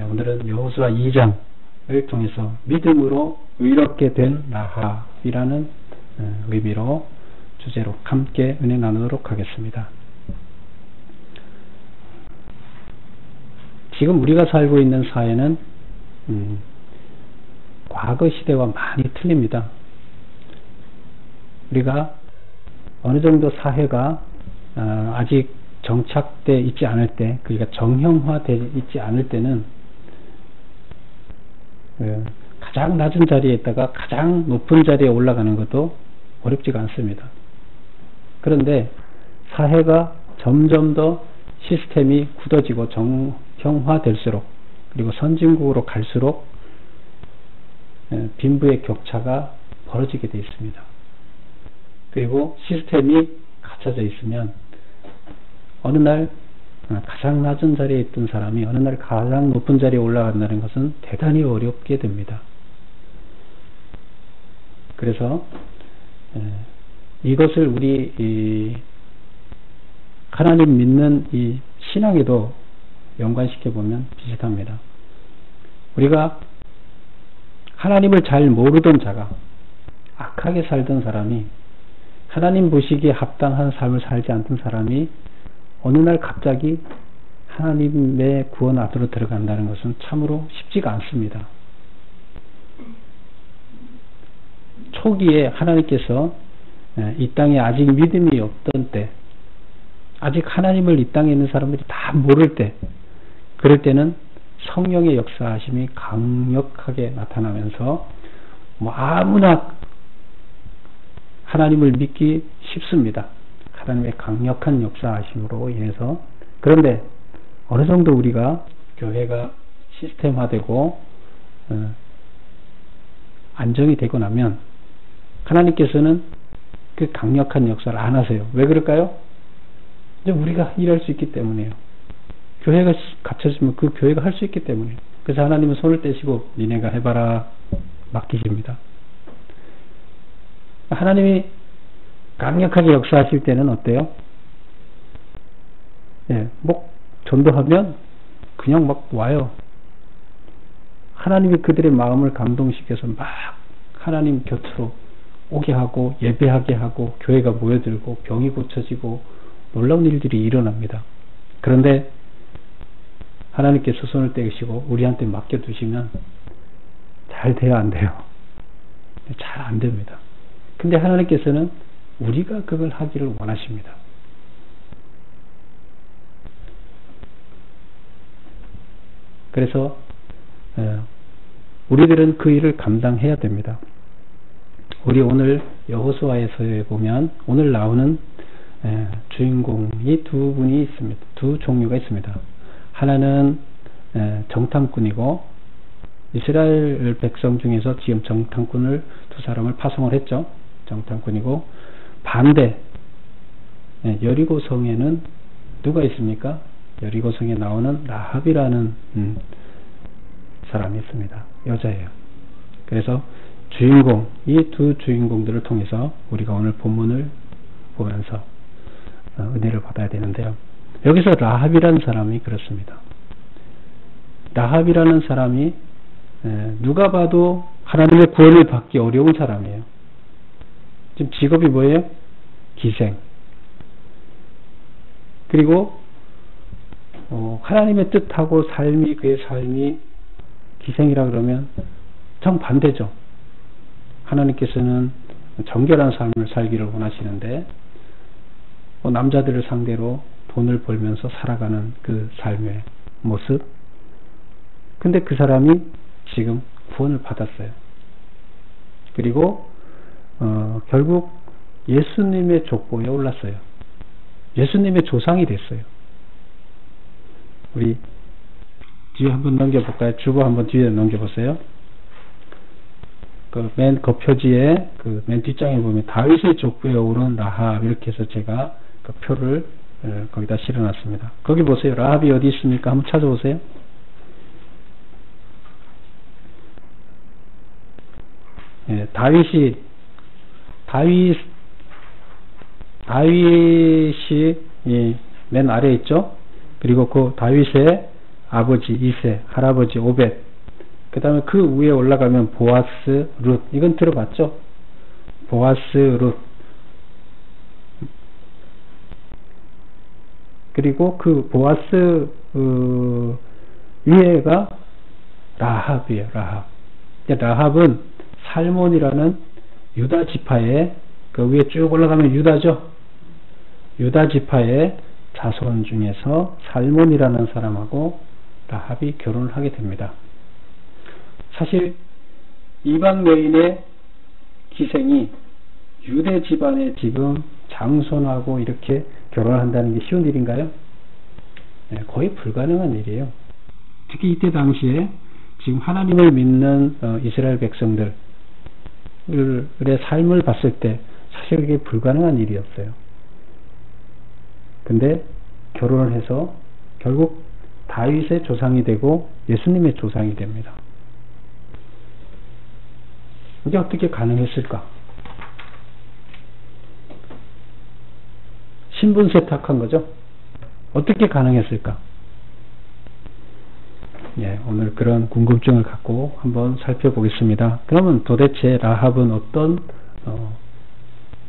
오늘은 여호수아 2장을 통해서 믿음으로 의롭게 된 라합이라는 의미로 주제로 함께 은혜 나누도록 하겠습니다. 지금 우리가 살고 있는 사회는 과거 시대와 많이 틀립니다. 우리가 어느 정도 사회가 아직 정착되어 있지 않을 때, 그러니까 정형화되어 있지 않을 때는 가장 낮은 자리에 있다가 가장 높은 자리에 올라가는 것도 어렵지가 않습니다. 그런데 사회가 점점 더 시스템이 굳어지고 정형화될수록, 그리고 선진국으로 갈수록 빈부의 격차가 벌어지게 되어 있습니다. 그리고 시스템이 갖춰져 있으면 어느 날 가장 낮은 자리에 있던 사람이 어느 날 가장 높은 자리에 올라간다는 것은 대단히 어렵게 됩니다. 그래서 이것을 우리 하나님 믿는 이 신앙에도 연관시켜 보면 비슷합니다. 우리가 하나님을 잘 모르던 자가, 악하게 살던 사람이, 하나님 보시기에 합당한 삶을 살지 않던 사람이 어느 날 갑자기 하나님의 구원 안으로 들어간다는 것은 참으로 쉽지가 않습니다. 초기에 하나님께서 이 땅에 아직 믿음이 없던 때, 아직 하나님을 이 땅에 있는 사람들이 다 모를 때, 그럴 때는 성령의 역사하심이 강력하게 나타나면서 아무나 하나님을 믿기 쉽습니다. 하나님의 강력한 역사하심으로 인해서. 그런데 어느 정도 우리가 교회가 시스템화되고 안정이 되고 나면 하나님께서는 그 강력한 역사를 안 하세요. 왜 그럴까요? 이제 우리가 일할 수 있기 때문이에요. 교회가 갖춰지면 그 교회가 할 수 있기 때문이에요. 그래서 하나님은 손을 떼시고 니네가 해봐라 맡기십니다. 하나님이 강력하게 역사하실 때는 어때요? 전도하면 그냥 막 와요. 하나님이 그들의 마음을 감동시켜서 막 하나님 곁으로 오게 하고 예배하게 하고 교회가 모여들고 병이 고쳐지고 놀라운 일들이 일어납니다. 그런데 하나님께서 손을 떼시고 우리한테 맡겨두시면 잘 돼요, 안 돼요? 잘 안 됩니다. 근데 하나님께서는 우리가 그걸 하기를 원하십니다. 그래서 우리들은 그 일을 감당해야 됩니다. 우리 오늘 여호수아에서에 보면 오늘 나오는 주인공이 두 분이 있습니다. 두 종류가 있습니다. 하나는 정탐꾼이고, 이스라엘 백성 중에서 지금 정탐꾼을 두 사람을 파송을 했죠. 정탐꾼이고, 반대 여리고성에는 누가 있습니까? 여리고성에 나오는 라합이라는 사람이 있습니다. 여자예요. 그래서 이 두 주인공들을 통해서 우리가 오늘 본문을 보면서 은혜를 받아야 되는데요. 여기서 라합이라는 사람이 그렇습니다. 라합이라는 사람이 누가 봐도 하나님의 구원을 받기 어려운 사람이에요. 지금 직업이 뭐예요? 기생. 그리고 하나님의 뜻하고 그의 삶이 기생이라 그러면 정반대죠. 하나님께서는 정결한 삶을 살기를 원하시는데 남자들을 상대로 돈을 벌면서 살아가는 그 삶의 모습. 근데 그 사람이 지금 구원을 받았어요. 그리고 결국 예수님의 족보에 올랐어요. 예수님의 조상이 됐어요. 우리 뒤에 한번 넘겨볼까요? 주보 한번 뒤에 넘겨보세요. 그 맨 겉표지에 그 맨 뒷장에 보면 다윗의 족보에 오른 라합, 이렇게 해서 제가 그 표를 거기다 실어놨습니다. 거기 보세요. 라합이 어디 있습니까? 한번 찾아보세요. 다윗이 맨 아래에 있죠. 그리고 그 다윗의 아버지 이세, 할아버지 오벳, 그 다음에 그 위에 올라가면 보아스, 룻. 이건 들어봤죠? 보아스, 룻. 그리고 그 보아스 위에가 라합이에요. 라합. 라합은 살몬이라는 유다 지파의, 그 위에 쭉 올라가면 유다죠. 유다 지파의 자손 중에서 살몬이라는 사람하고 라합이 결혼을 하게 됩니다. 사실 이방 여인의 기생이 유대 집안에 지금 장손하고 이렇게 결혼한다는 게 쉬운 일인가요? 네, 거의 불가능한 일이에요. 특히 이때 당시에 지금 하나님을 믿는 이스라엘 백성들의 삶을 봤을 때 사실 그게 불가능한 일이었어요. 근데 결혼을 해서 결국 다윗의 조상이 되고 예수님의 조상이 됩니다. 이게 어떻게 가능했을까? 신분 세탁한 거죠. 어떻게 가능했을까? 예, 오늘 그런 궁금증을 갖고 한번 살펴보겠습니다. 그러면 도대체 라합은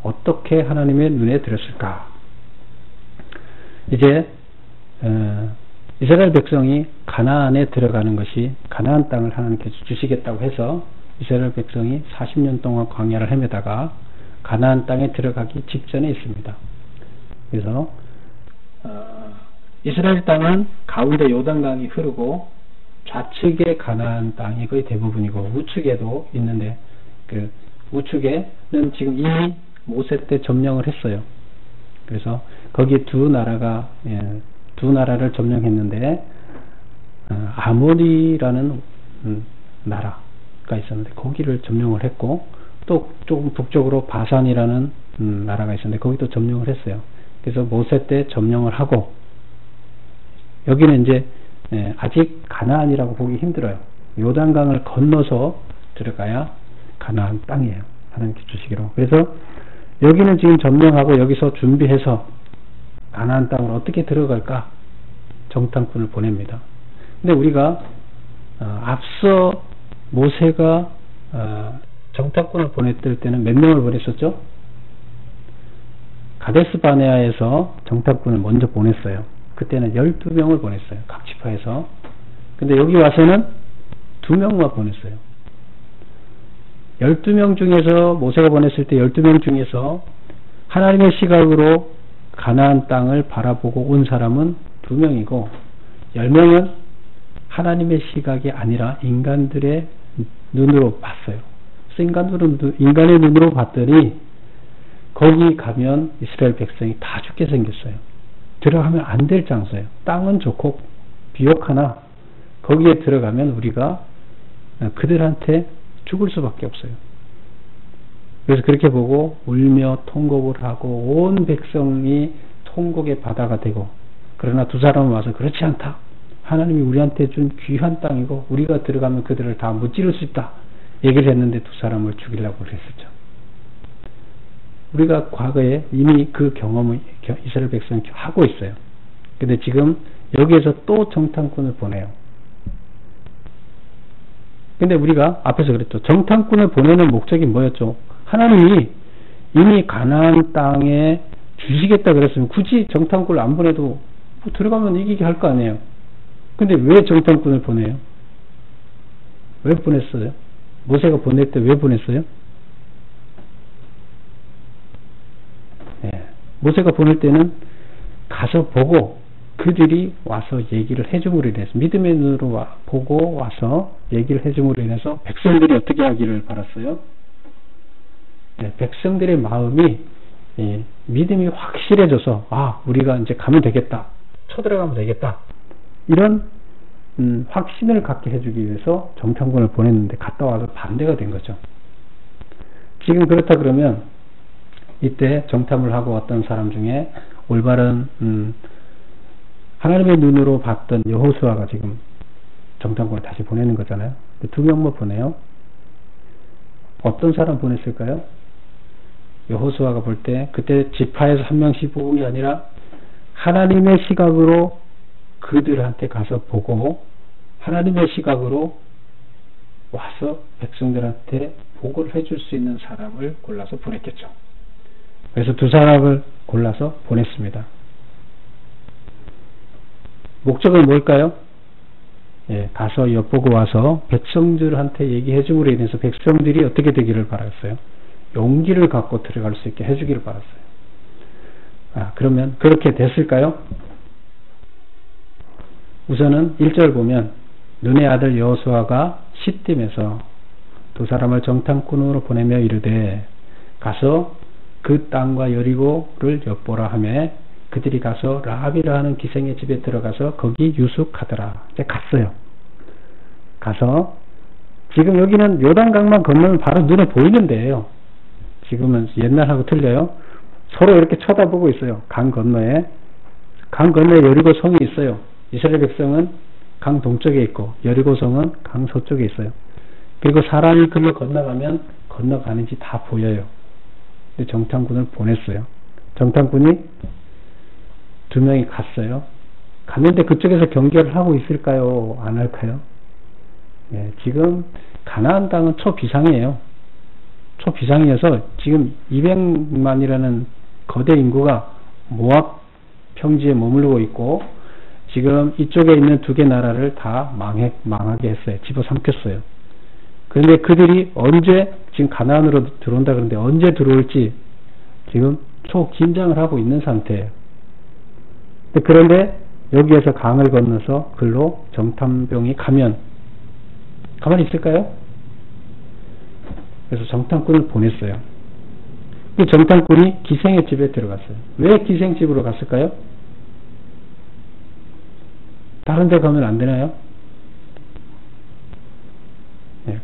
어떻게 하나님의 눈에 들었을까? 이제 이스라엘 백성이 가나안에 들어가는 것이, 가나안 땅을 하나님께서 주시겠다고 해서 이스라엘 백성이 40년 동안 광야를 헤매다가 가나안 땅에 들어가기 직전에 있습니다. 그래서 이스라엘 땅은 가운데 요단강이 흐르고 좌측에 가나안 땅이 거의 대부분이고 우측에도 있는데, 그 우측에는 지금 이미 모세 때 점령을 했어요. 그래서 거기 두 나라를 점령했는데, 아모리라는 나라가 있었는데 거기를 점령을 했고, 또 조금 북쪽으로 바산이라는 나라가 있었는데 거기도 점령을 했어요. 그래서 모세 때 점령을 하고, 여기는 이제 아직 가나안이라고 보기 힘들어요. 요단강을 건너서 들어가야 가나안 땅이에요. 하나님께 주시기로. 그래서 여기는 지금 점령하고 여기서 준비해서 가나안 땅으로 어떻게 들어갈까 정탐꾼을 보냅니다. 근데 우리가 앞서 모세가 정탐꾼을 보냈을 때는 몇 명을 보냈었죠? 가데스 바네아에서 정탐꾼을 먼저 보냈어요. 그때는 12명을 보냈어요. 각 지파에서. 근데 여기 와서는 2명만 보냈어요. 12명 중에서, 모세가 보냈을 때 12명 중에서 하나님의 시각으로 가나안 땅을 바라보고 온 사람은 2명이고, 10명은 하나님의 시각이 아니라 인간들의 눈으로 봤어요. 그래서 인간의 눈으로 봤더니 거기 가면 이스라엘 백성이 다 죽게 생겼어요. 들어가면 안 될 장소예요. 땅은 좋고 비옥하나 거기에 들어가면 우리가 그들한테 죽을 수밖에 없어요. 그래서 그렇게 보고 울며 통곡을 하고 온 백성이 통곡의 바다가 되고, 그러나 두 사람은 와서 그렇지 않다. 하나님이 우리한테 준 귀한 땅이고 우리가 들어가면 그들을 다 무찌를 수 있다. 얘기를 했는데 두 사람을 죽이려고 그랬었죠. 우리가 과거에 이미 그 경험을 이스라엘 백성이 하고 있어요. 근데 지금 여기에서 또 정탐꾼을 보내요. 근데 우리가 앞에서 그랬죠. 정탐꾼을 보내는 목적이 뭐였죠? 하나님이 이미 가나안 땅에 주시겠다 그랬으면 굳이 정탐꾼을 안 보내도 뭐 들어가면 이기게 할 거 아니에요. 근데 왜 정탐꾼을 보내요? 왜 보냈어요? 모세가 보낼 때 왜 보냈어요? 모세가 보낼 때는 가서 보고 그들이 와서 얘기를 해줌으로 인해서, 믿음의 눈으로 보고 와서 얘기를 해줌으로 인해서 백성들이 어떻게 하기를 바랐어요? 백성들의 마음이 믿음이 확실해져서, 아, 우리가 이제 가면 되겠다, 쳐들어가면 되겠다, 이런 확신을 갖게 해주기 위해서 정탐꾼을 보냈는데 갔다 와서 반대가 된 거죠. 지금 그렇다 그러면 이때 정탐을 하고 왔던 사람 중에 올바른 하나님의 눈으로 봤던 여호수아가 지금 정탐꾼을 다시 보내는 거잖아요. 2명만 보내요. 어떤 사람 보냈을까요? 여호수아가 볼 때 그때 지파에서 한 명씩 뽑은 게 아니라 하나님의 시각으로 그들한테 가서 보고 하나님의 시각으로 와서 백성들한테 보고를 해줄 수 있는 사람을 골라서 보냈겠죠. 그래서 두 사람을 골라서 보냈습니다. 목적은 뭘까요? 예, 가서 엿보고 와서 백성들한테 얘기해 줌으로 인해서 백성들이 어떻게 되기를 바랐어요? 용기를 갖고 들어갈 수 있게 해주기를 바랐어요. 그러면 그렇게 됐을까요? 우선은 1절 보면 눈의 아들 여호수아가 시딤에서 두 사람을 정탐꾼으로 보내며 이르되 가서 그 땅과 여리고를 엿보라 하며 그들이 가서 라합이라 하는 기생의 집에 들어가서 거기 유숙하더라. 이제 갔어요. 가서 지금 여기는 요단강만 건너면 바로 눈에 보이는 데예요. 지금은 옛날하고 틀려요. 서로 이렇게 쳐다보고 있어요. 강 건너에 여리고 성이 있어요. 이스라엘 백성은 강 동쪽에 있고 여리고 성은 강 서쪽에 있어요. 그리고 사람이 글로 건너가면 건너가는지 다 보여요. 근데 정탐꾼을 보냈어요. 정탐꾼이 두 명이 갔어요. 갔는데 그쪽에서 경계를 하고 있을까요? 안 할까요? 예, 지금 가나안 땅은 초비상이에요. 초비상이어서 지금 200만이라는 거대 인구가 모압 평지에 머무르고 있고 지금 이쪽에 있는 두 개 나라를 다 망하게 했어요. 집어삼켰어요. 그런데 그들이 언제 지금 가나안으로 들어온다 그러는데 언제 들어올지 지금 초긴장을 하고 있는 상태예요. 그런데 여기에서 강을 건너서 글로 정탐병이 가면 가만히 있을까요? 그래서 정탐꾼을 보냈어요. 그 정탐꾼이 기생의 집에 들어갔어요. 왜 기생집으로 갔을까요? 다른 데 가면 안 되나요? 네.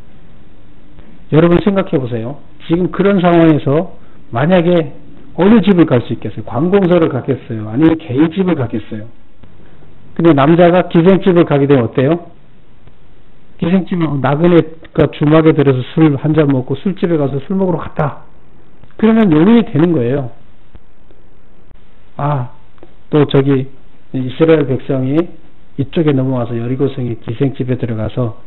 여러분 생각해 보세요. 지금 그런 상황에서 만약에 어느 집을 갈 수 있겠어요? 관공서를 갔겠어요? 아니면 개인집을 갔겠어요? 근데 남자가 기생집을 가게 되면 어때요? 기생집은 나그네가 주막에 들어서 술 한 잔 먹고 술집에 가서 술 먹으러 갔다. 그러면 용인이 되는 거예요. 또 저기 이스라엘 백성이 이쪽에 넘어와서 여리고성의 기생집에 들어가서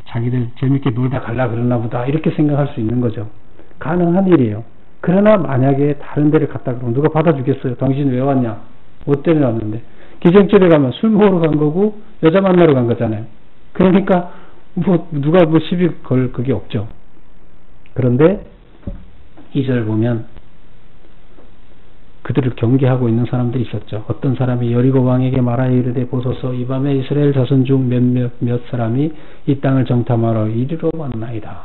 자기들 재밌게 놀다 갈라 그러나 보다 이렇게 생각할 수 있는 거죠. 가능한 일이에요. 그러나 만약에 다른 데를 갔다 그러면 누가 받아주겠어요? 당신 왜 왔냐? 뭐 때문에 왔는데? 기생집에 가면 술 먹으러 간 거고 여자 만나러 간 거잖아요. 그러니까 누가 시비 걸 그게 없죠. 그런데 2절 보면 그들을 경계하고 있는 사람들이 있었죠. 어떤 사람이 여리고 왕에게 말하여 이르되 보소서 이 밤에 이스라엘 자손 중 몇몇 사람이 이 땅을 정탐하러 이리로 왔나이다.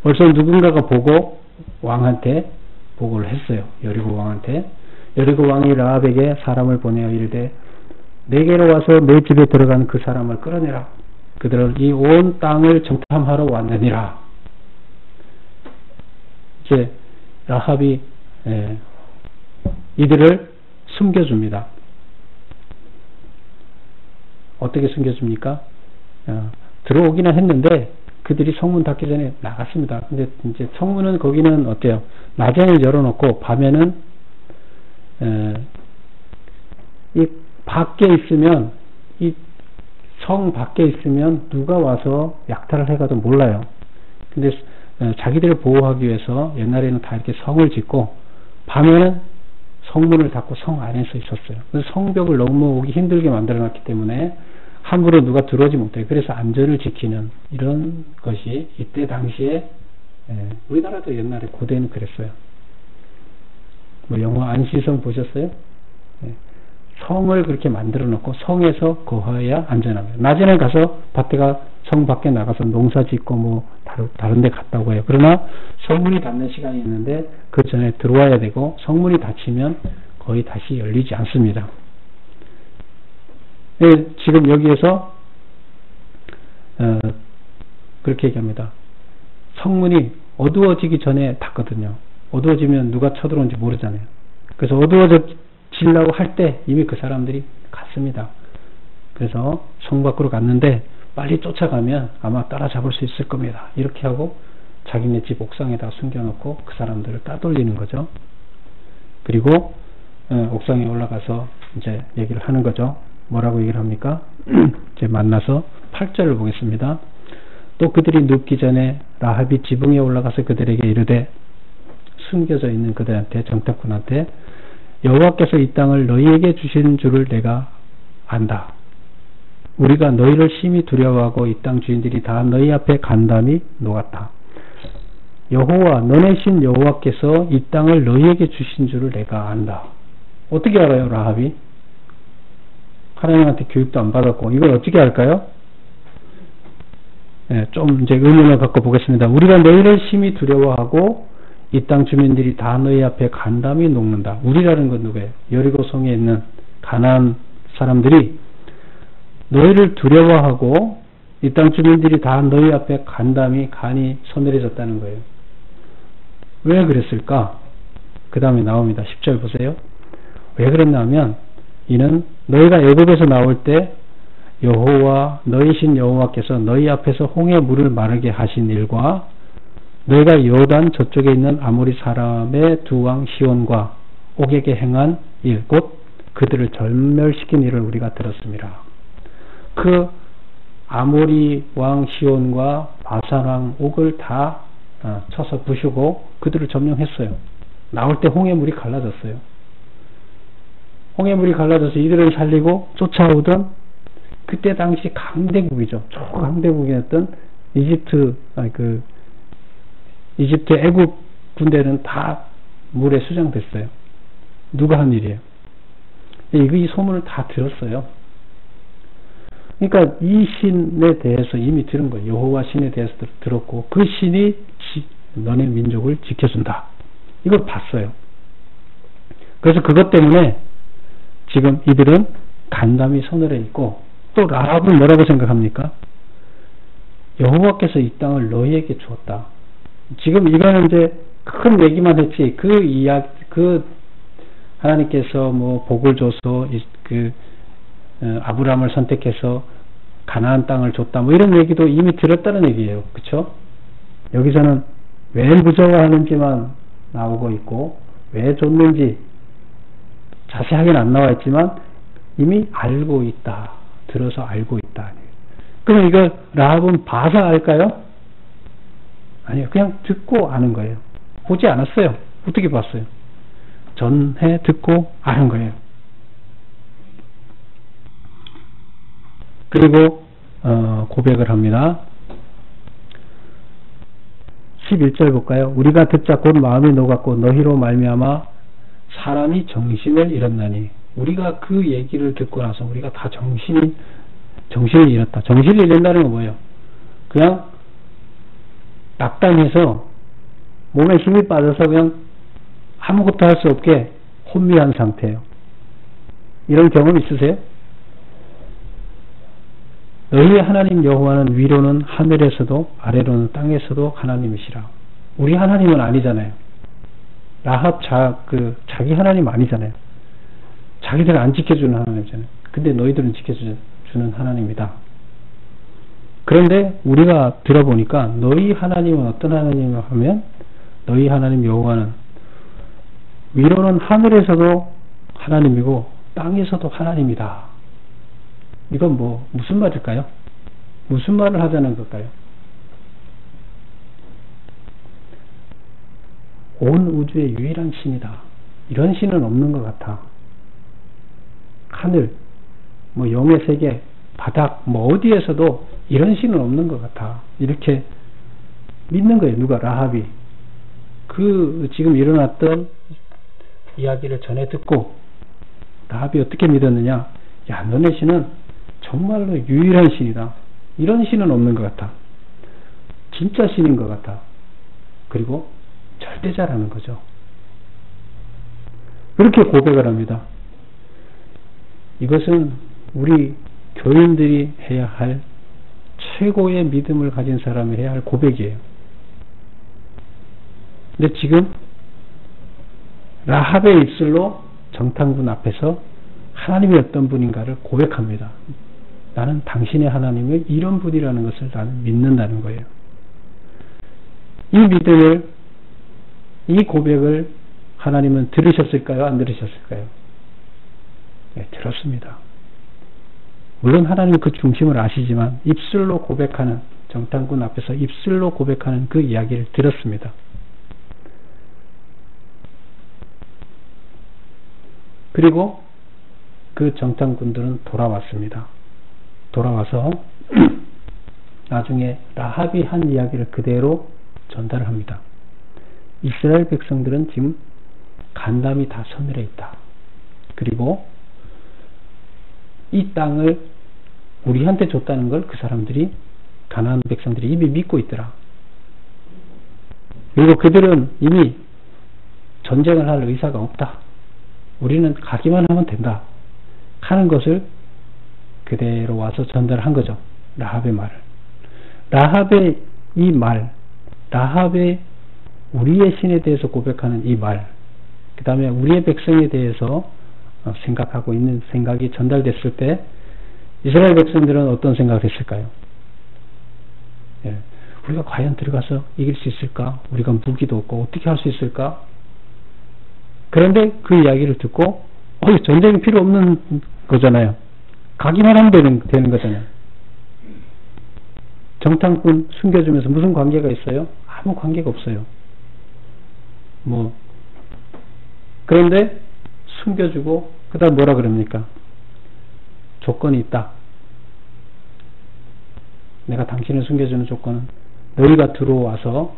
벌써 누군가가 보고 왕한테 보고를 했어요. 여리고 왕한테. 여리고 왕이 라합에게 사람을 보내어 이르되 내게로 와서 내 집에 들어간 그 사람을 끌어내라. 그들은 이 온 땅을 정탐하러 왔느니라. 이제 라합이 이들을 숨겨줍니다. 어떻게 숨겨줍니까? 들어오기는 했는데 그들이 성문 닫기 전에 나갔습니다. 근데 이제 성문은 거기는 어때요? 낮에는 열어놓고 밤에는 이 밖에 있으면 이 성 밖에 있으면 누가 와서 약탈을 해가도 몰라요. 근데 자기들을 보호하기 위해서 옛날에는 다 이렇게 성을 짓고 밤에는 성문을 닫고 성 안에서 있었어요. 그래서 성벽을 너무 오기 힘들게 만들어놨기 때문에 함부로 누가 들어오지 못해요. 그래서 안전을 지키는 이런 것이 이때 당시에 우리나라도 옛날에 고대는 그랬어요. 뭐 영화 안시성 보셨어요? 성을 그렇게 만들어 놓고 성에서 거해야 안전합니다. 낮에는 가서 밭에가 성 밖에 나가서 농사 짓고 뭐 다른 데 갔다고 해요. 그러나 성문이 닫는 시간이 있는데 그 전에 들어와야 되고 성문이 닫히면 거의 다시 열리지 않습니다. 지금 여기에서 그렇게 얘기합니다. 성문이 어두워지기 전에 닫거든요. 어두워지면 누가 쳐들어온지 모르잖아요. 그래서 어두워지려고 할 때 이미 그 사람들이 갔습니다. 그래서 성 밖으로 갔는데 빨리 쫓아가면 아마 따라잡을 수 있을 겁니다. 이렇게 하고 자기네 집 옥상에다 숨겨놓고 그 사람들을 따돌리는 거죠. 그리고 옥상에 올라가서 이제 얘기를 하는 거죠. 뭐라고 얘기를 합니까? 이제 만나서 8절을 보겠습니다. 또 그들이 눕기 전에 라합이 지붕에 올라가서 그들에게 이르되, 숨겨져 있는 그들한테, 정탐꾼한테, 여호와께서 이 땅을 너희에게 주신 줄을 내가 안다. 우리가 너희를 심히 두려워하고 이 땅 주인들이 다 너희 앞에 간담이 녹았다. 여호와, 너네 신 여호와께서 이 땅을 너희에게 주신 줄을 내가 안다. 어떻게 알아요, 라합이? 하나님한테 교육도 안 받았고. 이걸 어떻게 할까요? 네, 좀 이제 의문을 갖고 보겠습니다. 우리가 너희를 심히 두려워하고 이 땅 주민들이 다 너희 앞에 간담이 녹는다. 우리라는 건 누구예요? 여리고 성에 있는 가나안 사람들이 너희를 두려워하고 이 땅 주민들이 다 너희 앞에 간이 서늘해졌다는 거예요. 왜 그랬을까? 그 다음에 나옵니다. 10절 보세요. 왜 그랬나 하면, 이는 너희가 애굽에서 나올 때 여호와 너희 신 여호와께서 너희 앞에서 홍해 물을 마르게 하신 일과 너희가 요단 저쪽에 있는 아모리 사람의 두 왕 시온과 옥에게 행한 일, 곧 그들을 절멸시킨 일을 우리가 들었습니다. 그 아모리 왕 시온과 바산 왕 옥을 다 쳐서 부수고 그들을 점령했어요. 나올 때 홍해물이 갈라졌어요. 홍해물이 갈라져서 이들을 살리고 쫓아오던 그때 당시 강대국이죠. 초강대국이었던 이집트 애국 군대는 다 물에 수장됐어요. 누가 한 일이에요? 이 소문을 다 들었어요. 그러니까 이 신에 대해서 이미 들은 거예요. 여호와 신에 대해서 들었고, 그 신이 너네 민족을 지켜준다. 이걸 봤어요. 그래서 그것 때문에 지금 이들은 간담이 서늘해 있고, 또 라합은 뭐라고 생각합니까? 여호와께서 이 땅을 너희에게 주었다. 지금 이거는 이제 큰 얘기만 했지, 그 이야기, 하나님께서 뭐 복을 줘서 아브라함을 선택해서 가나안 땅을 줬다, 뭐 이런 얘기도 이미 들었다는 얘기예요. 그쵸? 여기서는 왜 무서워하는지만 나오고 있고, 왜 줬는지 자세하게는 안 나와 있지만 이미 알고 있다. 들어서 알고 있다. 그럼 이거 라합은 봐서 알까요? 아니요. 그냥 듣고 아는 거예요. 보지 않았어요. 어떻게 봤어요? 전해 듣고 아는 거예요. 그리고 고백을 합니다. 11절 볼까요? 우리가 듣자 곧 마음이 녹았고 너희로 말미암아 사람이 정신을 잃었나니. 우리가 그 얘기를 듣고 나서 우리가 다 정신을 잃었다. 정신을 잃는다는 건 뭐예요? 그냥 낙담해서 몸에 힘이 빠져서 그냥 아무것도 할 수 없게 혼미한 상태예요. 이런 경험 있으세요? 너희의 하나님 여호와는 위로는 하늘에서도 아래로는 땅에서도 하나님이시라. 우리 하나님은 아니잖아요. 라합 자기 하나님 아니잖아요. 자기들 안 지켜주는 하나님이잖아요. 근데 너희들은 지켜주는 하나님이다. 그런데 우리가 들어보니까 너희 하나님은 어떤 하나님을 하면, 너희 하나님 여호와는 위로는 하늘에서도 하나님이고 땅에서도 하나님이다. 이건 무슨 말일까요? 무슨 말을 하자는 걸까요? 온 우주의 유일한 신이다. 이런 신은 없는 것 같아. 하늘, 영의 세계, 바닥, 어디에서도 이런 신은 없는 것 같아. 이렇게 믿는 거예요. 누가? 라합이. 지금 일어났던 이야기를 전해 듣고 라합이 어떻게 믿었느냐? 야, 너네 신은 정말로 유일한 신이다. 이런 신은 없는 것 같아. 진짜 신인 것 같아. 그리고 절대자라는 거죠. 그렇게 고백을 합니다. 이것은 우리 교인들이 해야 할 최고의 믿음을 가진 사람이 해야 할 고백이에요. 근데 지금 라합의 입술로 정탐꾼 앞에서 하나님이 어떤 분인가를 고백합니다. 나는 당신의 하나님이 이런 분이라는 것을 나는 믿는다는 거예요. 이 믿음을, 이 고백을 하나님은 들으셨을까요? 안 들으셨을까요? 네, 들었습니다. 물론 하나님 그 중심을 아시지만 입술로 고백하는, 정탐꾼 앞에서 입술로 고백하는 그 이야기를 들었습니다. 그리고 그 정탐꾼들은 돌아왔습니다. 돌아와서 나중에 라합이 한 이야기를 그대로 전달을 합니다. 이스라엘 백성들은 지금 간담이 다 서늘해 있다. 그리고 이 땅을 우리한테 줬다는 걸 그 사람들이, 가나안 백성들이 이미 믿고 있더라. 그리고 그들은 이미 전쟁을 할 의사가 없다. 우리는 가기만 하면 된다 하는 것을 그대로 와서 전달한 거죠. 라합의 말을. 라합의 이 말, 라합의 우리의 신에 대해서 고백하는 이 말, 그 다음에 우리의 백성에 대해서 생각하고 있는 생각이 전달됐을 때 이스라엘 백성들은 어떤 생각을 했을까요? 예, 우리가 과연 들어가서 이길 수 있을까? 우리가 무기도 없고 어떻게 할 수 있을까? 그런데 그 이야기를 듣고 전쟁이 필요 없는 거잖아요. 가기만 하면 되는 거잖아요. 정탐꾼 숨겨주면서 무슨 관계가 있어요? 아무 관계가 없어요. 그런데 숨겨주고 그 다음 뭐라 그럽니까? 조건이 있다. 내가 당신을 숨겨주는 조건은 너희가 들어와서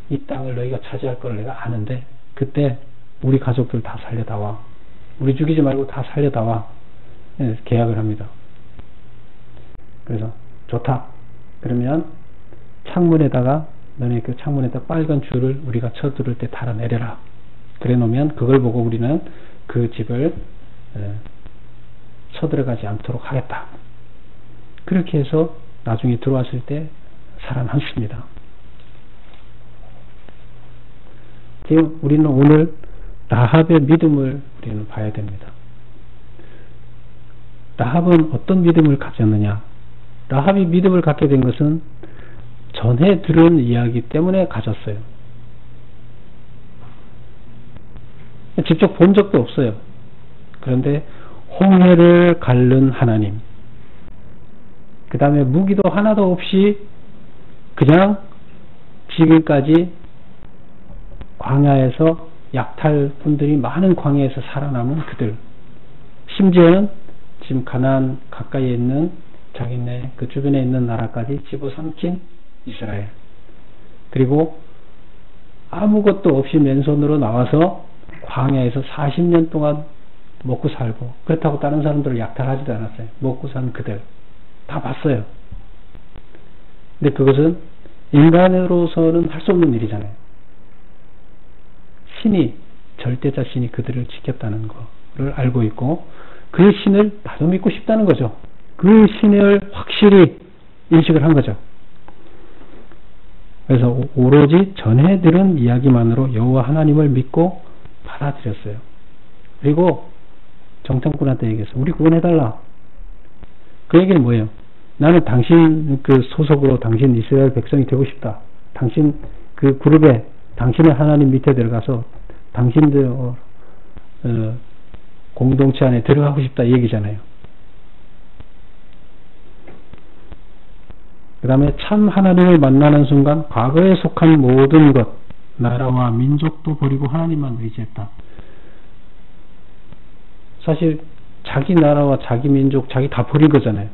이 땅을 너희가 차지할 걸 내가 아는데 그때 우리 가족들 다 살려다 와. 우리 죽이지 말고 다 살려다 와. 계약을 합니다. 그래서 좋다. 그러면 창문에다가 너네 그 창문에다 빨간 줄을 우리가 쳐들을 때 달아내려라. 그래 놓으면 그걸 보고 우리는 그 집을 쳐들어가지 않도록 하겠다. 그렇게 해서 나중에 들어왔을 때 살아남습니다. 지금 우리는 오늘 라합의 믿음을 우리는 봐야 됩니다. 라합은 어떤 믿음을 가졌느냐? 라합이 믿음을 갖게 된 것은 전해 들은 이야기 때문에 가졌어요. 직접 본 적도 없어요. 그런데 홍해를 가른 하나님, 그 다음에 무기도 하나도 없이 그냥 지금까지 광야에서 약탈꾼들이 많은 광야에서 살아남은 그들, 심지어는 지금 가나안 가까이에 있는 자기네 그 주변에 있는 나라까지 집어삼킨 이스라엘, 그리고 아무것도 없이 맨손으로 나와서 광야에서 40년 동안 먹고 살고, 그렇다고 다른 사람들을 약탈하지도 않았어요. 먹고 사는 그들 다 봤어요. 근데 그것은 인간으로서는 할 수 없는 일이잖아요. 신이, 절대자 신이 그들을 지켰다는 거를 알고 있고 그 신을 나도 믿고 싶다는 거죠. 그 신을 확실히 인식을 한 거죠. 그래서 오로지 전해 들은 이야기만으로 여호와 하나님을 믿고 받아들였어요. 그리고 정탐꾼한테 얘기했어. 우리 구원해달라. 그 얘기는 뭐예요? 나는 당신 그 소속으로 당신 이스라엘 백성이 되고 싶다. 당신 그 그룹에, 당신의 하나님 밑에 들어가서 당신들 공동체 안에 들어가고 싶다 이 얘기잖아요. 그 다음에 참 하나님을 만나는 순간 과거에 속한 모든 것, 나라와 민족도 버리고 하나님만 의지했다. 사실 자기 나라와 자기 민족, 자기 다 버린 거잖아요.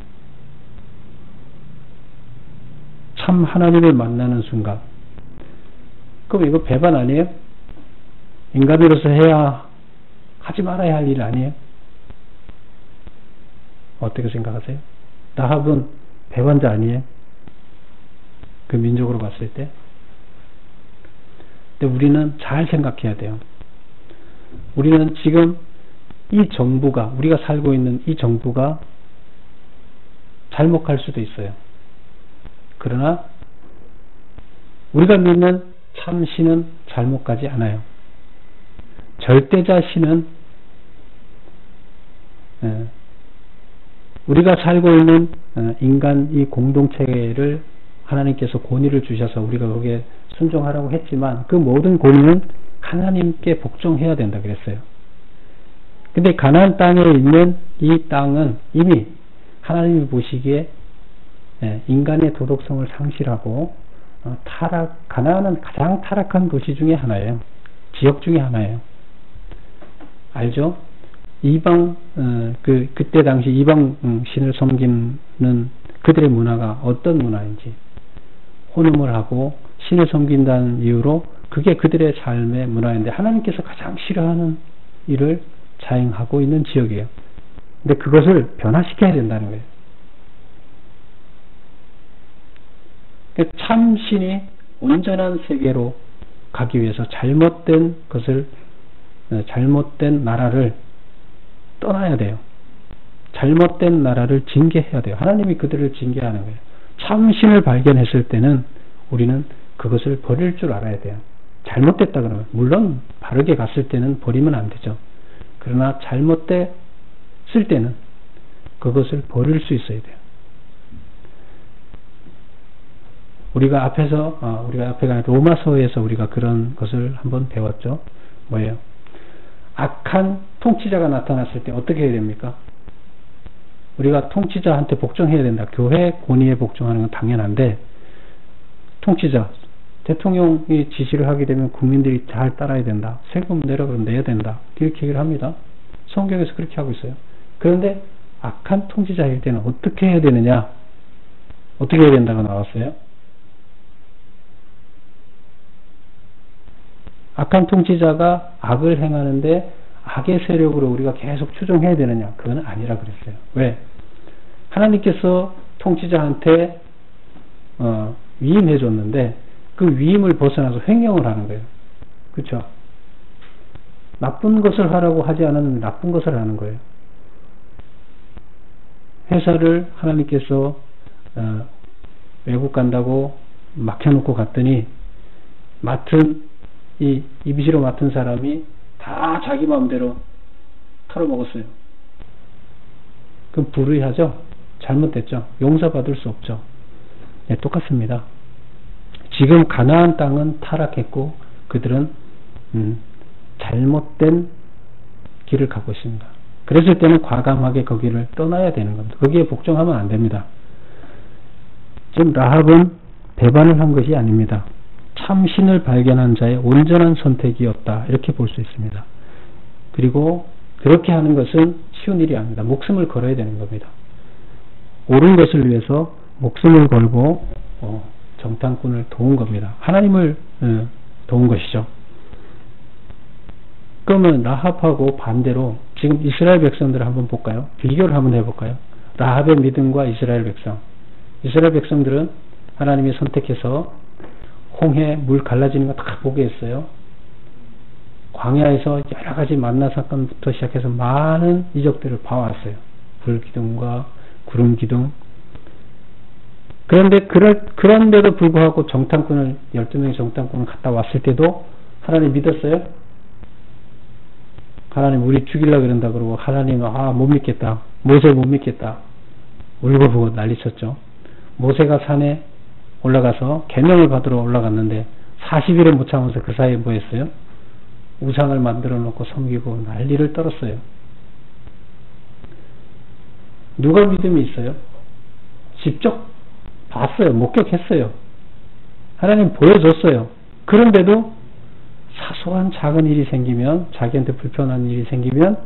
참 하나님을 만나는 순간. 그럼 이거 배반 아니에요? 인간으로서 해야, 하지 말아야 할 일 아니에요? 어떻게 생각하세요? 라합은 배반자 아니에요? 그 민족으로 봤을 때. 근데 우리는 잘 생각해야 돼요. 우리는 지금 이 정부가, 우리가 살고 있는 이 정부가 잘못할 수도 있어요. 그러나 우리가 믿는 참 신은 잘못 가지 않아요. 절대자 신은 우리가 살고 있는 인간 이 공동체를 하나님께서 권위를 주셔서 우리가 거기에 순종하라고 했지만 그 모든 권위는 하나님께 복종해야 된다 그랬어요. 근데 가나안 땅에 있는 이 땅은 이미 하나님이 보시기에 인간의 도덕성을 상실하고 가나안은 가장 타락한 도시 중에 하나예요. 지역 중에 하나예요. 알죠? 이방 그때 당시 이방 신을 섬기는 그들의 문화가 어떤 문화인지, 혼음을 하고 신을 섬긴다는 이유로 그게 그들의 삶의 문화인데 하나님께서 가장 싫어하는 일을 자행하고 있는 지역이에요. 근데 그것을 변화시켜야 된다는 거예요. 참신이 온전한 세계로 가기 위해서 잘못된 나라를 떠나야 돼요. 잘못된 나라를 징계해야 돼요. 하나님이 그들을 징계하는 거예요. 참신을 발견했을 때는 우리는 그것을 버릴 줄 알아야 돼요. 잘못됐다 그러면, 물론 바르게 갔을 때는 버리면 안 되죠. 그러나 잘못됐을 때는 그것을 버릴 수 있어야 돼요. 우리가 앞에 로마서에서 우리가 그런 것을 한번 배웠죠. 뭐예요? 악한 통치자가 나타났을 때 어떻게 해야 됩니까? 우리가 통치자한테 복종해야 된다. 교회 권위에 복종하는 건 당연한데, 통치자, 대통령이 지시를 하게 되면 국민들이 잘 따라야 된다. 세금 내라 그러면 내야 된다. 이렇게 얘기를 합니다. 성경에서 그렇게 하고 있어요. 그런데 악한 통치자일 때는 어떻게 해야 되느냐? 어떻게 해야 된다고 나왔어요? 악한 통치자가 악을 행하는데 악의 세력으로 우리가 계속 추종해야 되느냐? 그건 아니라 그랬어요. 왜? 하나님께서 통치자한테 위임해 줬는데 그 위임을 벗어나서 횡령을 하는 거예요. 그렇죠? 나쁜 것을 하라고 하지 않았는데 나쁜 것을 하는 거예요. 회사를 하나님께서 외국 간다고 막혀놓고 갔더니 이 임시로 맡은 사람이 다 자기 마음대로 털어먹었어요. 그럼 불의하죠? 잘못됐죠? 용서받을 수 없죠? 네, 똑같습니다. 지금 가나안 땅은 타락했고 그들은 잘못된 길을 가고 있습니다. 그랬을 때는 과감하게 거기를 떠나야 되는 겁니다. 거기에 복종하면 안 됩니다. 지금 라합은 배반을 한 것이 아닙니다. 참신을 발견한 자의 온전한 선택이었다. 이렇게 볼 수 있습니다. 그리고 그렇게 하는 것은 쉬운 일이 아닙니다. 목숨을 걸어야 되는 겁니다. 옳은 것을 위해서 목숨을 걸고 정탐꾼을 도운 겁니다. 하나님을 도운 것이죠. 그러면 라합하고 반대로 지금 이스라엘 백성들을 한번 볼까요? 비교를 한번 해볼까요? 라합의 믿음과 이스라엘 백성. 이스라엘 백성들은 하나님이 선택해서 홍해 물 갈라지는 거 다 보게 했어요. 광야에서 여러 가지 만나 사건부터 시작해서 많은 이적들을 봐왔어요. 불기둥과 구름기둥. 그런데도 불구하고 12명의 정탐꾼을 갔다 왔을 때도 하나님 믿었어요? 하나님 우리 죽이려고 그런다 그러고 하나님 못 믿겠다. 모세 못 믿겠다. 울고불고 난리쳤죠. 모세가 산에 올라가서 계명을 받으러 올라갔는데 40일을 못 참아서 그 사이에 뭐 했어요? 우상을 만들어 놓고 섬기고 난리를 떨었어요. 누가 믿음이 있어요? 직접 봤어요. 목격했어요. 하나님 보여줬어요. 그런데도 사소한 작은 일이 생기면, 자기한테 불편한 일이 생기면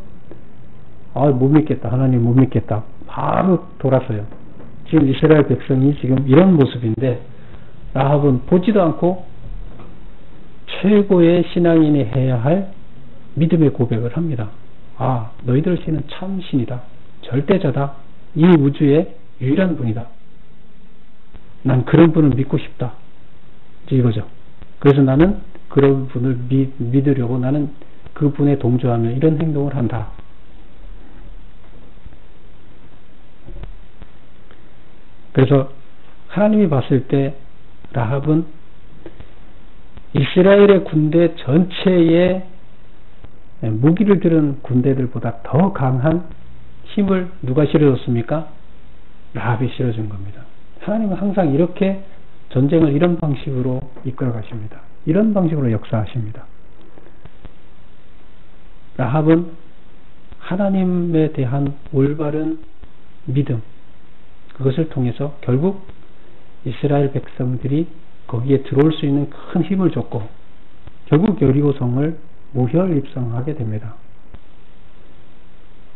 못 믿겠다. 하나님 못 믿겠다. 바로 돌았어요. 지금 이스라엘 백성이 지금 이런 모습인데 라합은 보지도 않고 최고의 신앙인이 해야 할 믿음의 고백을 합니다. 너희들 신은 참 신이다. 절대자다. 이 우주의 유일한 분이다. 난 그런 분을 믿고 싶다. 이거죠. 그래서 나는 그런 분을 믿으려고 나는 그 분에 동조하며 이런 행동을 한다. 그래서 하나님이 봤을 때 라합은 이스라엘의 군대 전체에 무기를 들은 군대들보다 더 강한 힘을 누가 실어줬습니까? 라합이 실어준 겁니다. 하나님은 항상 이렇게 전쟁을 이런 방식으로 이끌어 가십니다. 이런 방식으로 역사하십니다. 라합은 하나님에 대한 올바른 믿음, 그것을 통해서 결국 이스라엘 백성들이 거기에 들어올 수 있는 큰 힘을 줬고 결국 여리고성을 모혈 입성하게 됩니다.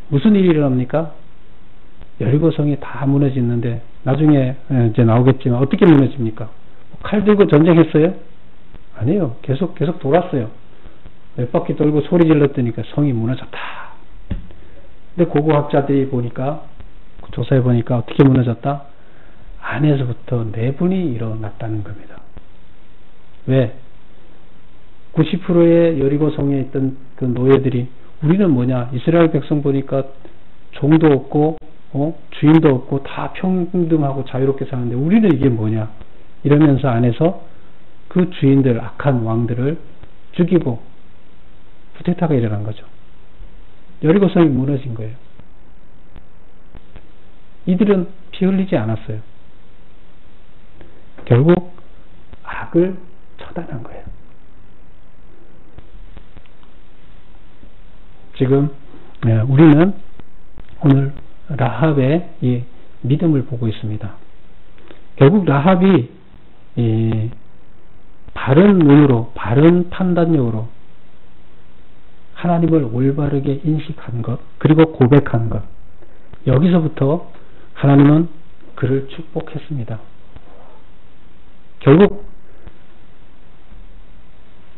무슨 일이 일어납니까? 여리고성이 다 무너지는데 나중에 이제 나오겠지만 어떻게 무너집니까? 칼 들고 전쟁했어요? 아니에요. 계속 돌았어요. 몇 바퀴 돌고 소리 질렀더니까 성이 무너졌다. 근데 고고학자들이 보니까 조사해 보니까 어떻게 무너졌다? 안에서부터 내분이 일어났다는 겁니다. 왜? 90%의 여리고성에 있던 그 노예들이 우리는 뭐냐? 이스라엘 백성 보니까 종도 없고 주인도 없고 다 평등하고 자유롭게 사는데 우리는 이게 뭐냐? 이러면서 안에서 그 주인들, 악한 왕들을 죽이고 쿠데타가 일어난 거죠. 여리고성이 무너진 거예요. 이들은 피 흘리지 않았어요. 결국 악을 처단한 거예요. 지금 우리는 오늘 라합의 이 믿음을 보고 있습니다. 결국 라합이 바른 눈으로, 바른 판단력으로 하나님을 올바르게 인식한 것, 그리고 고백한 것, 여기서부터 하나님은 그를 축복했습니다. 결국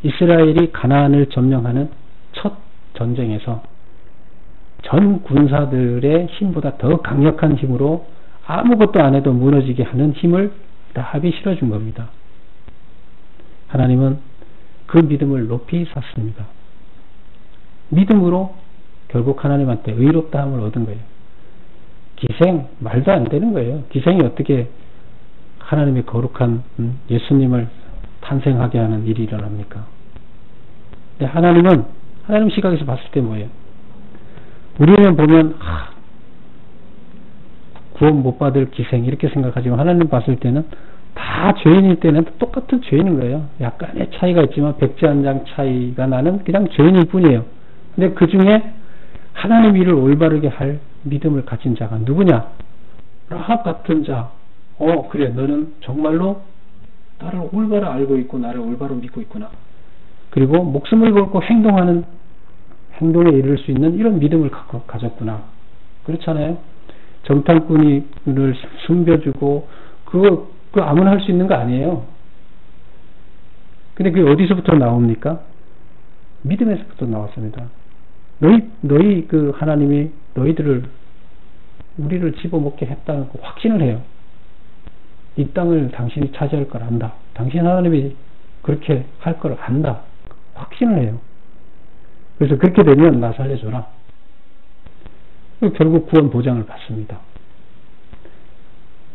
이스라엘이 가나안을 점령하는 첫 전쟁에서 전 군사들의 힘보다 더 강력한 힘으로 아무것도 안 해도 무너지게 하는 힘을 라합이 실어준 겁니다. 하나님은 그 믿음을 높이 샀습니다. 믿음으로 결국 하나님한테 의롭다함을 얻은 거예요. 기생, 말도 안 되는 거예요. 기생이 어떻게 하나님의 거룩한 예수님을 탄생하게 하는 일이 일어납니까? 근데 하나님 시각에서 봤을 때 뭐예요? 우리는 보면 구원 못 받을 기생 이렇게 생각하지만 하나님 봤을 때는 다 죄인일 때는 똑같은 죄인인 거예요. 약간의 차이가 있지만 백지 한 장 차이가 나는 그냥 죄인일 뿐이에요. 근데 그 중에 하나님 일을 올바르게 할 믿음을 가진 자가 누구냐? 라합 같은 자. 그래, 너는 정말로 나를 올바로 알고 있고 나를 올바로 믿고 있구나. 그리고 목숨을 걸고 행동에 이를 수 있는 이런 믿음을 가졌구나. 그렇잖아요. 정탐꾼을 숨겨주고 그거 아무나 할 수 있는 거 아니에요. 근데 그게 어디서부터 나옵니까? 믿음에서부터 나왔습니다. 너희 그 하나님이 우리를 집어먹게 했다는 그 확신을 해요. 이 땅을 당신이 차지할 걸 안다. 당신 하나님이 그렇게 할 걸 안다. 확신을 해요. 그래서 그렇게 되면 나 살려줘라. 결국 구원 보장을 받습니다.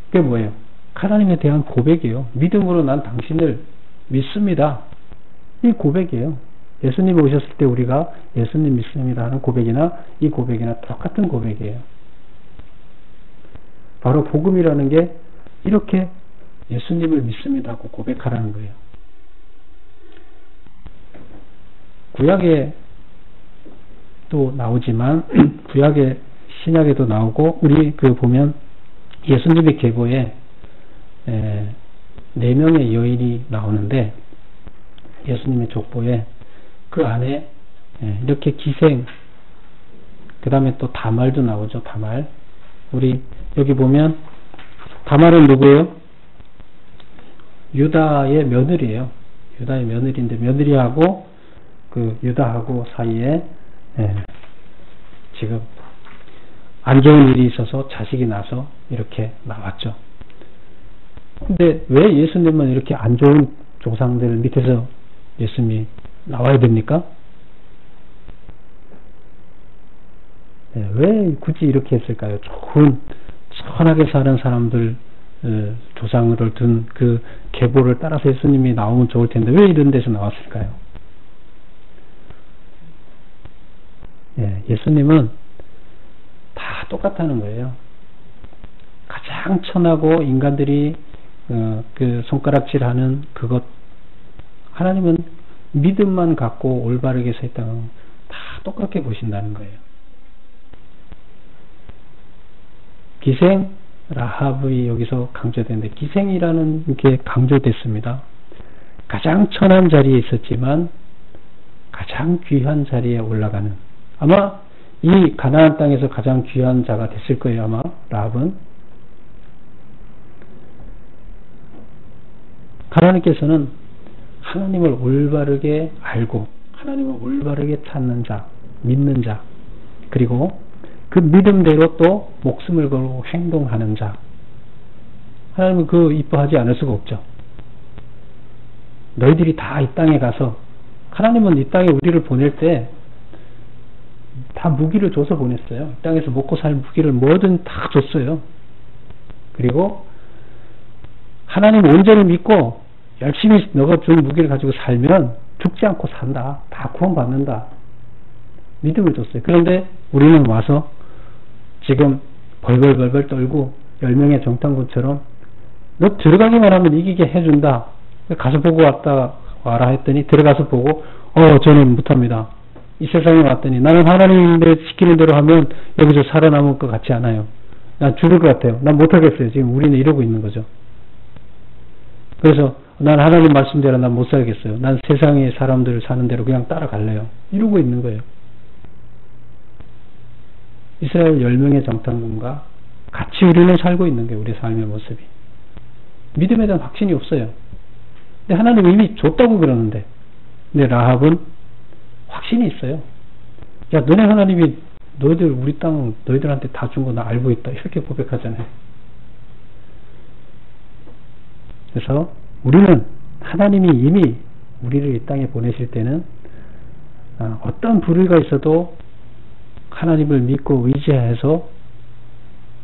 그게 뭐예요? 하나님에 대한 고백이에요. 믿음으로 난 당신을 믿습니다. 이 고백이에요. 예수님이 오셨을 때 우리가 예수님 믿습니다 하는 고백이나 이 고백이나 똑같은 고백이에요. 바로 복음이라는 게 이렇게 예수님을 믿습니다 하고 고백하라는 거예요. 구약에 또 나오지만 구약의 신약에도 나오고 우리 보면 예수님의 계보에 4명의 여인이 나오는데 예수님의 족보에 그 안에 이렇게 기생 그 다음에 또 다말도 나오죠. 다말. 우리 여기 보면 다말은 누구예요? 유다의 며느리예요. 유다의 며느리인데 며느리하고 그 유다하고 사이에 지금 안 좋은 일이 있어서 자식이 나서 이렇게 나왔죠. 근데 왜 예수님은 이렇게 안 좋은 조상들 밑에서 예수님이 나와야 됩니까? 왜 굳이 이렇게 했을까요? 좋은 선하게 사는 사람들 조상을 둔 그 계보를 따라서 예수님이 나오면 좋을 텐데 왜 이런 데서 나왔을까요? 예수님은 다 똑같다는 거예요. 가장 천하고 인간들이 그 손가락질하는 그것 하나님은 믿음만 갖고 올바르게 서 있다면 다 똑같게 보신다는 거예요. 기생 라합이 여기서 강조되는데 기생이라는 게 강조됐습니다. 가장 천한 자리에 있었지만 가장 귀한 자리에 올라가는, 아마 이 가나안 땅에서 가장 귀한 자가 됐을 거예요. 아마 라합은. 하나님께서는 하나님을 올바르게 알고 하나님을 올바르게 찾는 자, 믿는 자, 그리고 그 믿음대로 또 목숨을 걸고 행동하는 자, 하나님은 그 이뻐하지 않을 수가 없죠. 너희들이 다 이 땅에 가서, 하나님은 이 땅에 우리를 보낼 때 다 무기를 줘서 보냈어요. 이 땅에서 먹고 살 무기를 뭐든 다 줬어요. 그리고 하나님 온전히 믿고 열심히 너가 준 무기를 가지고 살면 죽지 않고 산다. 다 구원받는다. 믿음을 줬어요. 그런데 우리는 와서 지금 벌벌벌벌 떨고 10명의 정탐꾼처럼 너 들어가기만 하면 이기게 해준다. 가서 보고 와라 했더니 들어가서 보고 저는 못합니다. 이 세상에 왔더니 나는 하나님의 시키는 대로 하면 여기서 살아남을 것 같지 않아요. 난 죽을 것 같아요. 난 못하겠어요. 지금 우리는 이러고 있는 거죠. 그래서 난 하나님 말씀대로 난 못 살겠어요. 난 세상의 사람들 사는 대로 그냥 따라갈래요. 이러고 있는 거예요. 이스라엘 10명의 정탐꾼과 같이 우리는 살고 있는 게 우리 삶의 모습이. 믿음에 대한 확신이 없어요. 근데 하나님 이미 줬다고 그러는데, 근데 라합은 확신이 있어요. 야, 너네 하나님이 너희들 우리 땅 너희들한테 다 준 거 나 알고 있다. 이렇게 고백하잖아요. 그래서 우리는 하나님이 이미 우리를 이 땅에 보내실 때는 어떤 불의가 있어도 하나님을 믿고 의지해서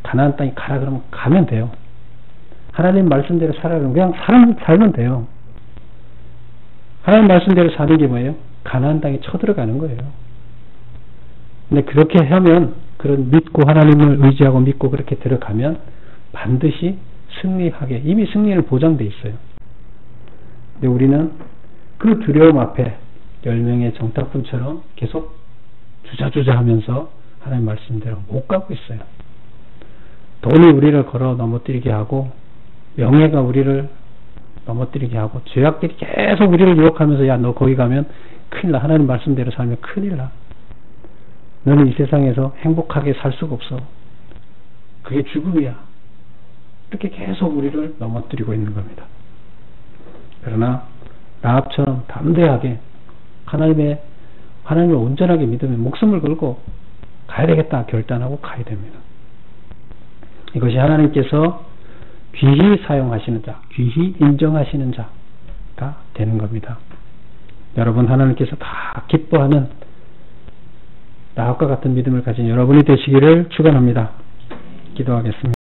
가나안 땅에 가라 그러면 가면 돼요. 하나님 말씀대로 살아 그러면 그냥 살면 돼요. 하나님 말씀대로 사는 게 뭐예요? 가나안 땅에 쳐들어가는 거예요. 근데 그렇게 하면, 그런 믿고 하나님을 의지하고 믿고 그렇게 들어가면 반드시 승리하게, 이미 승리를 보장돼 있어요. 근데 우리는 그 두려움 앞에 10명의 정탐꾼처럼 계속 주저주저 하면서 하나님 말씀대로 못 가고 있어요. 돈이 우리를 걸어 넘어뜨리게 하고, 명예가 우리를 넘어뜨리게 하고, 죄악들이 계속 우리를 유혹하면서 야, 너 거기 가면 큰일 나. 하나님 말씀대로 살면 큰일 나. 너는 이 세상에서 행복하게 살 수가 없어. 그게 죽음이야. 이렇게 계속 우리를 넘어뜨리고 있는 겁니다. 그러나 라합처럼 담대하게 하나님을 온전하게 믿으면 목숨을 걸고 가야 되겠다 결단하고 가야 됩니다. 이것이 하나님께서 귀히 사용하시는 자, 귀히 인정하시는 자가 되는 겁니다. 여러분, 하나님께서 다 기뻐하는 라합과 같은 믿음을 가진 여러분이 되시기를 축원합니다. 기도하겠습니다.